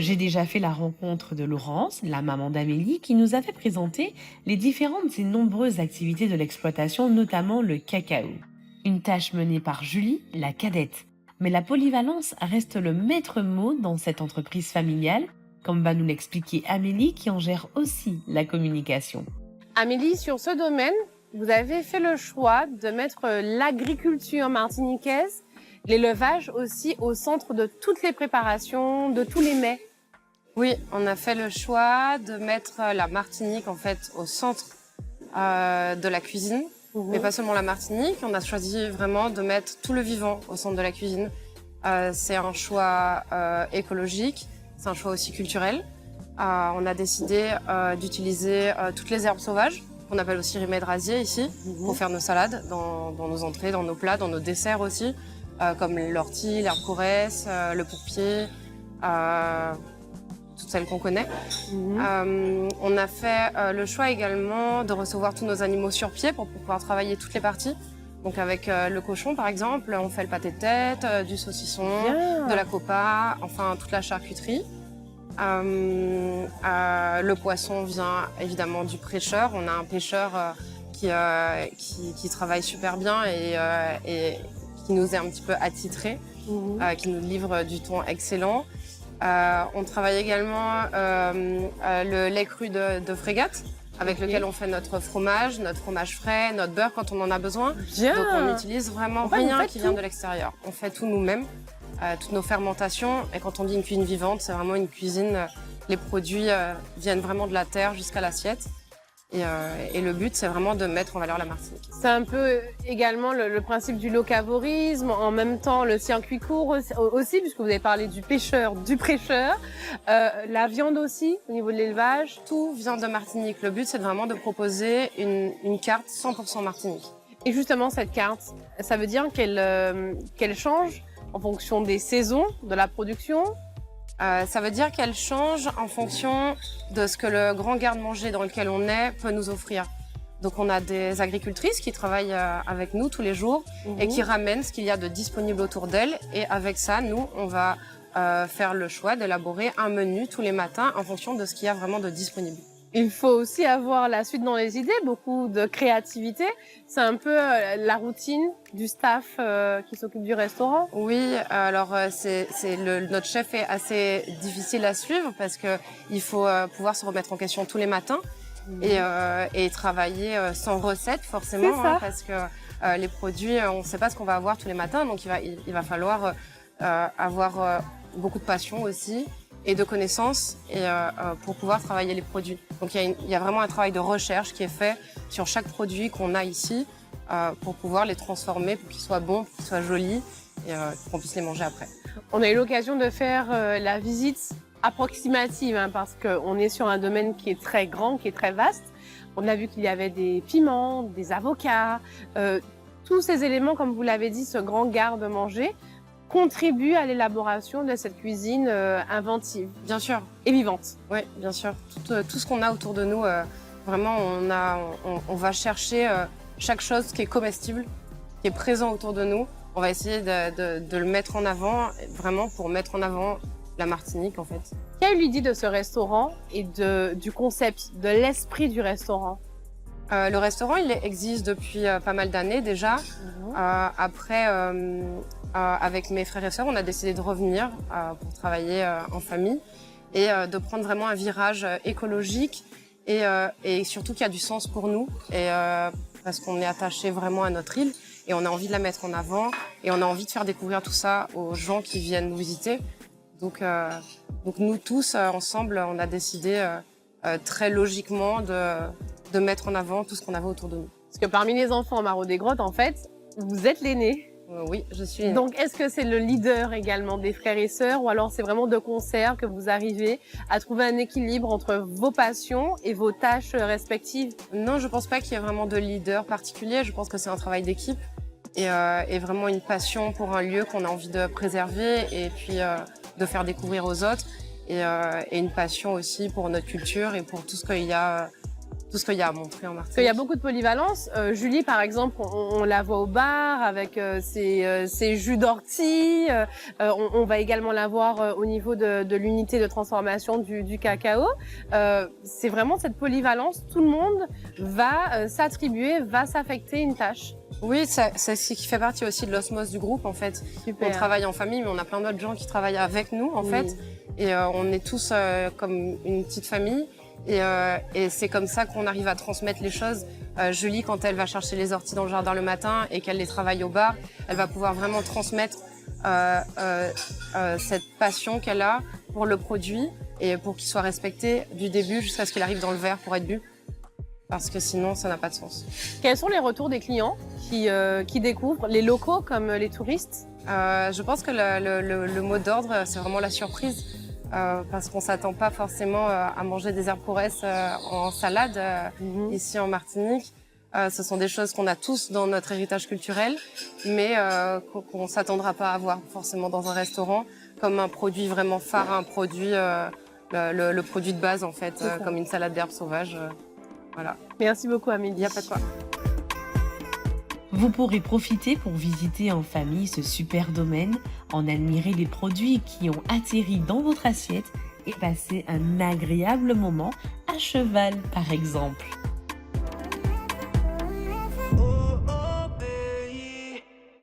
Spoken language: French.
J'ai déjà fait la rencontre de Laurence, la maman d'Amélie, qui nous avait présenté les différentes et nombreuses activités de l'exploitation, notamment le cacao. Une tâche menée par Julie, la cadette. Mais la polyvalence reste le maître mot dans cette entreprise familiale, comme va nous l'expliquer Amélie qui en gère aussi la communication. Amélie, sur ce domaine, vous avez fait le choix de mettre l'agriculture martiniquaise, l'élevage aussi au centre de toutes les préparations, de tous les mets. Oui, on a fait le choix de mettre la Martinique en fait au centre de la cuisine, mais pas seulement la Martinique. On a choisi vraiment de mettre tout le vivant au centre de la cuisine. C'est un choix écologique, c'est un choix aussi culturel. On a décidé d'utiliser toutes les herbes sauvages, qu'on appelle aussi remèdes rasiers ici, pour faire nos salades, dans nos entrées, dans nos plats, dans nos desserts aussi, comme l'ortie, l'herbe corrèze, le pourpier. Toutes celles qu'on connaît. On a fait le choix également de recevoir tous nos animaux sur pied pour pouvoir travailler toutes les parties. Donc avec le cochon par exemple, on fait le pâté de tête, du saucisson, de la copa, enfin toute la charcuterie. Le poisson vient évidemment du pêcheur. On a un pêcheur qui travaille super bien et qui nous est un petit peu attitré, qui nous livre du thon excellent. On travaille également le lait cru de frégate, avec lequel on fait notre fromage frais, notre beurre quand on en a besoin. Bien. Donc on n'utilise vraiment rien qui vient de l'extérieur. On fait tout nous-mêmes, toutes nos fermentations. Et quand on dit une cuisine vivante, c'est vraiment une cuisine, les produits viennent vraiment de la terre jusqu'à l'assiette. Et le but, c'est vraiment de mettre en valeur la Martinique. C'est un peu également le principe du locavorisme, en même temps le circuit court aussi, puisque vous avez parlé du pêcheur, du prêcheur, la viande aussi au niveau de l'élevage. Tout vient de Martinique. Le but, c'est vraiment de proposer une carte 100% Martinique. Et justement, cette carte, ça veut dire qu'elle change en fonction des saisons, de la production. Ça veut dire qu'elle change en fonction de ce que le grand garde-manger dans lequel on est peut nous offrir. Donc on a des agricultrices qui travaillent avec nous tous les jours et qui ramènent ce qu'il y a de disponible autour d'elles. Et avec ça, nous, on va faire le choix d'élaborer un menu tous les matins en fonction de ce qu'il y a vraiment de disponible. Il faut aussi avoir la suite dans les idées, beaucoup de créativité. C'est un peu la routine du staff qui s'occupe du restaurant. Oui, alors notre chef est assez difficile à suivre parce que il faut pouvoir se remettre en question tous les matins et travailler sans recette forcément, C'est ça. parce que les produits, on ne sait pas ce qu'on va avoir tous les matins, donc il va falloir avoir beaucoup de passion aussi et de connaissances pour pouvoir travailler les produits. Donc il y a vraiment un travail de recherche qui est fait sur chaque produit qu'on a ici pour pouvoir les transformer, pour qu'ils soient bons, pour qu'ils soient jolis et qu'on puisse les manger après. On a eu l'occasion de faire la visite approximative, hein, parce qu'on est sur un domaine qui est très grand, qui est très vaste. On a vu qu'il y avait des piments, des avocats, tous ces éléments, comme vous l'avez dit, ce grand garde-manger, contribue à l'élaboration de cette cuisine inventive. Bien sûr. Et vivante. Oui, bien sûr. Tout ce qu'on a autour de nous, vraiment, on va chercher chaque chose qui est comestible, qui est présent autour de nous. On va essayer de le mettre en avant, vraiment pour mettre en avant la Martinique, en fait. Qui a eu l'idée de ce restaurant et du concept, de l'esprit du restaurant? Le restaurant, il existe depuis pas mal d'années déjà. Après, avec mes frères et sœurs, on a décidé de revenir pour travailler en famille et de prendre vraiment un virage écologique et surtout qui a du sens pour nous parce qu'on est attaché vraiment à notre île et on a envie de la mettre en avant et on a envie de faire découvrir tout ça aux gens qui viennent nous visiter. Donc nous tous, ensemble, on a décidé très logiquement de mettre en avant tout ce qu'on avait autour de nous. Parce que parmi les enfants au Marot des Grottes, en fait, vous êtes l'aîné. Oui, je suis l'aînée. Donc, est-ce que c'est le leader également des frères et sœurs ou alors c'est vraiment de concert que vous arrivez à trouver un équilibre entre vos passions et vos tâches respectives? Non, je pense pas qu'il y ait vraiment de leader particulier. Je pense que c'est un travail d'équipe et vraiment une passion pour un lieu qu'on a envie de préserver et puis de faire découvrir aux autres et une passion aussi pour notre culture et pour tout ce qu'il y a tout ce qu'il y a à montrer en Parce Martinique. qu'il y a beaucoup de polyvalence. Julie, par exemple, on la voit au bar avec ses jus d'ortie. On va également la voir au niveau de l'unité de transformation du cacao. C'est vraiment cette polyvalence. Tout le monde va s'attribuer, va s'affecter une tâche. Oui, c'est ce qui fait partie aussi de l'osmose du groupe en fait. Super. On travaille en famille, mais on a plein d'autres gens qui travaillent avec nous en fait. Et on est tous comme une petite famille. Et c'est comme ça qu'on arrive à transmettre les choses. Julie, quand elle va chercher les orties dans le jardin le matin et qu'elle les travaille au bar, elle va pouvoir vraiment transmettre cette passion qu'elle a pour le produit et pour qu'il soit respecté du début jusqu'à ce qu'il arrive dans le verre pour être bu. Parce que sinon, ça n'a pas de sens. Quels sont les retours des clients qui découvrent, les locaux comme les touristes? Je pense que le mot d'ordre, c'est vraiment la surprise. Parce qu'on s'attend pas forcément à manger des herpores en salade ici en Martinique. Ce sont des choses qu'on a tous dans notre héritage culturel, mais qu'on s'attendra pas à voir forcément dans un restaurant comme un produit vraiment phare, un produit, le produit de base en fait, comme une salade d'herbes sauvages. Voilà. Merci beaucoup, Amélie. Il n'y a pas de quoi. Vous pourrez profiter pour visiter en famille ce super domaine, en admirer les produits qui ont atterri dans votre assiette et passer un agréable moment à cheval par exemple.